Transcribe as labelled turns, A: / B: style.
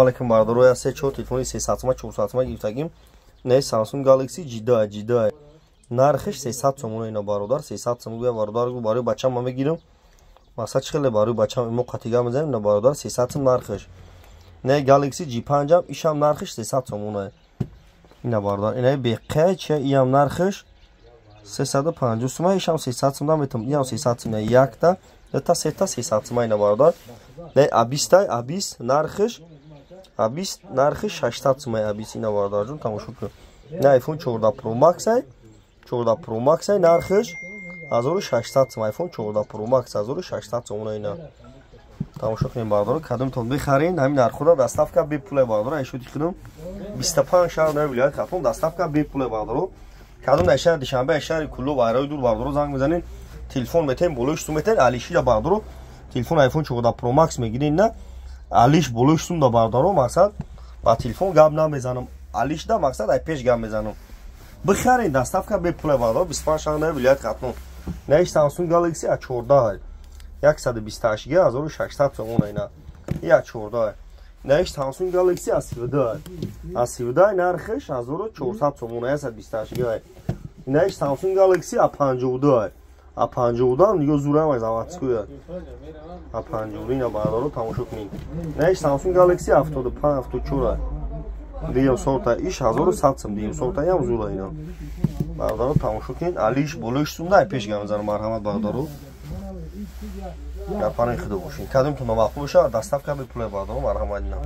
A: Алейкум бардорои аз 3-4 телефони 300 400 гирифтагим. Не Samsung Galaxy J2 нархиш 300 сомон ина бародар 300 сомон гӯя бародар гӯ барои бачам ма мегирам. Масач хеле барои бачам имо қатига мезанем на бародар 300 сом нархиш. Не Galaxy J5 ам ишам нархиш 300 сомон ай. Ина бародар ина беқай че иам нархиш 350 сом ишам 300 сом метам иам 300 сом якта та сета 300 сом ина бародар. Не абистай абис нархиш Abis narxi 80 сом abis ина бародар ҷон тамошо кун. Не iPhone 14 Pro Max ай 14 Pro Max ай нархиш 1600 сом iPhone 14 Pro Max 1600 сом ина. Тамошо кунем бародар кадомтон бихарин ҳамин нархҳоро доставка бепуле бародар ай шуди кунам 25 шаҳр на вилоят Хатон доставка бепуле бародар. Кадом на шаҳр Душанбе шаҳри Кулло вайрои дур бародар занг мезанин телефон метем болош сум метен алиши бародар телефон iPhone 14 Pro Max мегирин на алиш болош сум да бародаро мақсад ба телефон гап намезанам алиш да мақсад ай пеш гап мезанам бихарин доставка бепуле бародаро 25 шаҳр на вилоят Хатон наиш Samsung Galaxy A14 128 г 1600 сом ина A14 наиш Samsung Galaxy A17 нархиш 1400 сом 128 г наиш Samsung Galaxy A52 A52 нигоҳ зурам аз заводскоя A52 ина бародаро тамошо кунед наиш Samsung Galaxy 75 74 диям сорта иш 1100 сом диям сорта ям зура ина бародаро тамошо кунед алиш болош сум дай пеш гамзанам марҳамат бародаро гапарои худо бошин кадом то навақт боша доставка бепуле бародаро марҳамат ина